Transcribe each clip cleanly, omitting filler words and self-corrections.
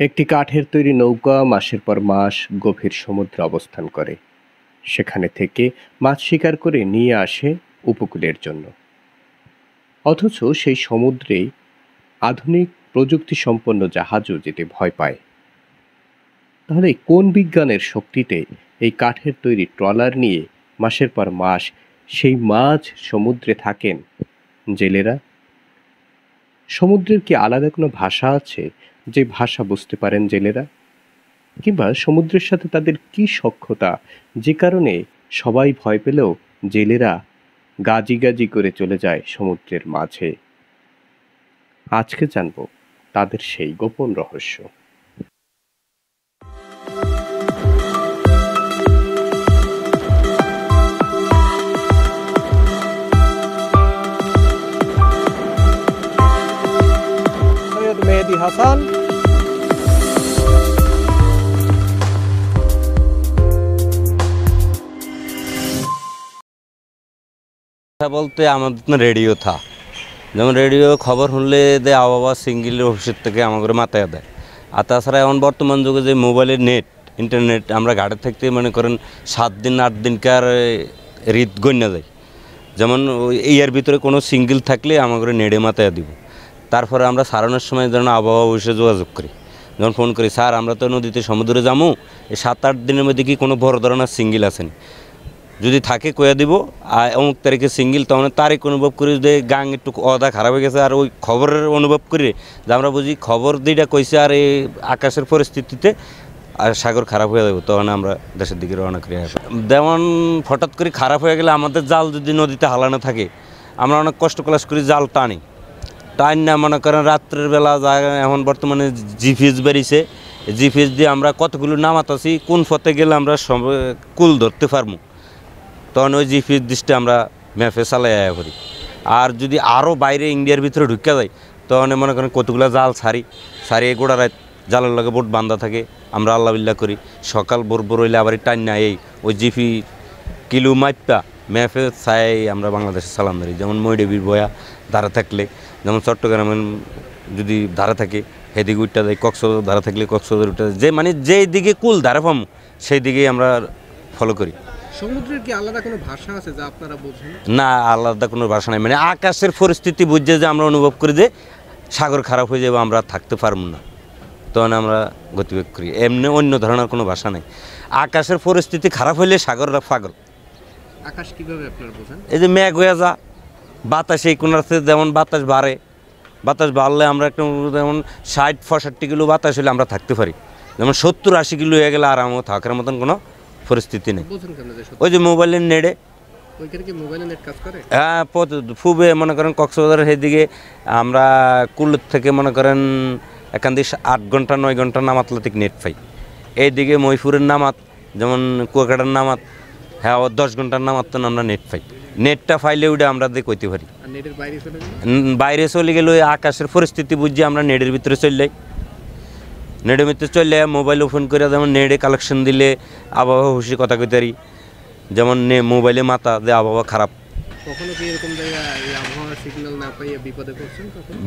একটি কাঠের তৈরি নৌকা মাসের পর মাস গভীর সমুদ্রে অবস্থান করে। সেখানে থেকে মাছ শিকার করে নিয়ে আসে উপকূলের জন্য। অথচ সেই সমুদ্রেই আধুনিক প্রযুক্তি সম্পন্ন জাহাজও যেতে ভয় পায়। তাহলে কোন বিজ্ঞানের শক্তিতে এই কাঠের তৈরি ট্রলার নিয়ে মাসের পর মাস সেই মাছ সমুদ্রে থাকেন জেলেরা? সমুদ্রের কি আলাদা কোনো ভাষা আছে, যে ভাষা বুঝতে পারেন জেলেরা? কিংবা সমুদ্রের সাথে তাদের কি সখ্যতা, যে কারণে সবাই ভয় পেলেও জেলেরা গাজি গাজি করে চলে যায় সমুদ্রের মাঝে? আজকে জানবো তাদের সেই গোপন রহস্য। সৈয়দ মেহেদী হাসান। বলতে আমাদের রেডিও থা, যেমন রেডিও খবর শুনলে দে আবহাওয়া সিঙ্গেল অফিসের থেকে আমাদের মাথায় দেয়। আর তাছাড়া এখন বর্তমান যুগে যে মোবাইলের নেট ইন্টারনেট, আমরা গাড়ি থাকতে মনে করেন 7 দিন 8 দিনকার রিত গণ্যা যায়। যেমন এর ভিতরে কোনো সিঙ্গেল থাকলে আমাদের নেটে মাথায় দিব। তারপরে আমরা সারানোর সময় যেন আবহাওয়া অফিসে যোগাযোগ করি, যখন ফোন করি, স্যার আমরা তো নদীতে সমুদ্রে যাবো, এই 7-8 দিনের মধ্যে কি কোনো বড় ধরনের সিঙ্গেল আসেনি, যদি থাকে কয়া দিব। আর অমুক তারিখে সিঙ্গেল, তখন তারিখ অনুভব করি যে গাং একটু অদা খারাপ হয়ে গেছে, আর ওই খবরের অনুভব করি যে আমরা বুঝি খবর দুইটা কইছে আর এই আকাশের পরিস্থিতিতে আর সাগর খারাপ হয়ে যাবে, তখন আমরা দেশের দিকে রওনা করি। যেমন হঠাৎ করে খারাপ হয়ে গেলে আমাদের জাল যদি নদীতে হালানো থাকে, আমরা অনেক কষ্ট ক্লাস করি, জাল টানি না মনে করেন রাত্রের বেলা যায়। এখন বর্তমানে জিপিএস বেরিয়েছে, জিপিএস দিয়ে আমরা কতগুলো নামাত আছি, কোন পথে গেলে আমরা সব কুল ধরতে পারবো, তখন ওই জিপিএস দৃষ্টি আমরা ম্যাপে চালাই করি। আর যদি আরও বাইরে ইন্ডিয়ার ভিতরে ঢুকে যায়, তখন মনে করেন কতগুলো জাল সারি গোড়া রাত জালের লগে বোট বান্ধা থাকে, আমরা আল্লাহ বিল্লাহ করি। সকাল ভোর হইলে আবার টাইম না এই ওই জিপি কিলো মাইপা ম্যাপে চাই আমরা বাংলাদেশে সালাম ধরি। যেমন মইডেবির বয়া ধারা থাকলে, যেমন চট্টগ্রামের যদি ধারা থাকে সেদিকে উঠতে যায়, কক্সবাজার ধারা থাকলে কক্সবাজার উঠতে যায়, যে মানে যেই দিকে কুল ধারা পাম সেই দিকেই আমরা ফলো করি। সমুদ্রের কি আলাদা কোনো ভাষা আছে যা আপনারা বোঝেন? না, আলাদা কোনো ভাষা নাই, মানে আকাশের পরিস্থিতি বুঝছে যে আমরা অনুভব করি যে সাগর খারাপ হয়ে যাবে, আমরা থাকতে পারবো না, তখন আমরা গতিবেগ করি। এমনি অন্য ধরনের কোনো ভাষা নেই। আকাশের পরিস্থিতি খারাপ হইলে সাগররা পাগল। আকাশ কিভাবে আপনারা বোঝেন? এই যে মেঘ হয়ে যা, বাতাস এই কোনাতে যেমন বাতাস বাড়ে, বাতাস বাড়লে আমরা একটু যেমন 60-65 কিলো বাতাস হলে আমরা থাকতে পারি, যেমন 70-80 কিলো হয়ে গেলে আর আমার থাকার মতন কোনো পরিস্থিতি নেই। ওই যে মোবাইলের নেটে, হ্যাঁ খুবই মনে করেন কক্সবাজারের সেদিকে আমরা কুল্লুর থেকে মনে করেন এখান দিয়ে 8 ঘন্টা 9 ঘন্টা নামাতলাতিক নেট পাই। এইদিকে মহিপুরের নামাত, যেমন কুয়াকাটার নামাত, হ্যাঁ 10 ঘন্টার নামাত তো আমরা নেট পাই। নেটটা ফাইলে উঠে আমরা দিয়ে কইতে পারি। বাইরে চলে গেলে ওই আকাশের পরিস্থিতি বুঝছি আমরা নেটের ভিতরে চলে যাই। নেটের ভিতরে চলে মোবাইল ওপেন করে যেমন নেটে কালেকশন দিলে আবহাওয়া হুশি কথা কইতে পারি। যেমন মোবাইলে মাথা যে আবহাওয়া খারাপ,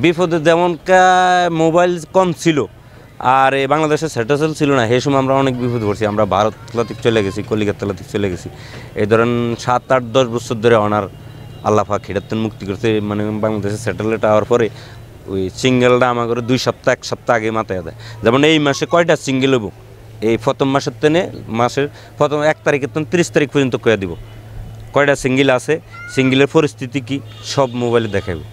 বিপদে যেমন মোবাইল কম ছিল আর বাংলাদেশের স্যাটেলাইট ছিল না, সেই সময় আমরা অনেক বিপদ পড়ছি। আমরা ভারত তলাতিক চলে গেছি, কলিকাতা তলাতিক চলে গেছি। এই ধরেন 7-8-10 বছর ধরে অনার আল্লাহ পাক হিরাত্তন মুক্তি করতে, মানে বাংলাদেশের স্যাটেলাইট আওয়ার পরে ওই সিঙ্গেলটা আমাদের 2 সপ্তাহ 1 সপ্তাহ আগে মাথায় দেয়। যেমন এই মাসে কয়টা সিঙ্গেল হবো, এই প্রথম মাসের তেনে মাসের প্রথম 1 তারিখের তেন 30 তারিখ পর্যন্ত কয়ে দিব কয়টা সিঙ্গেল আছে, সিঙ্গেলের পরিস্থিতি কি সব মোবাইলে দেখাবে।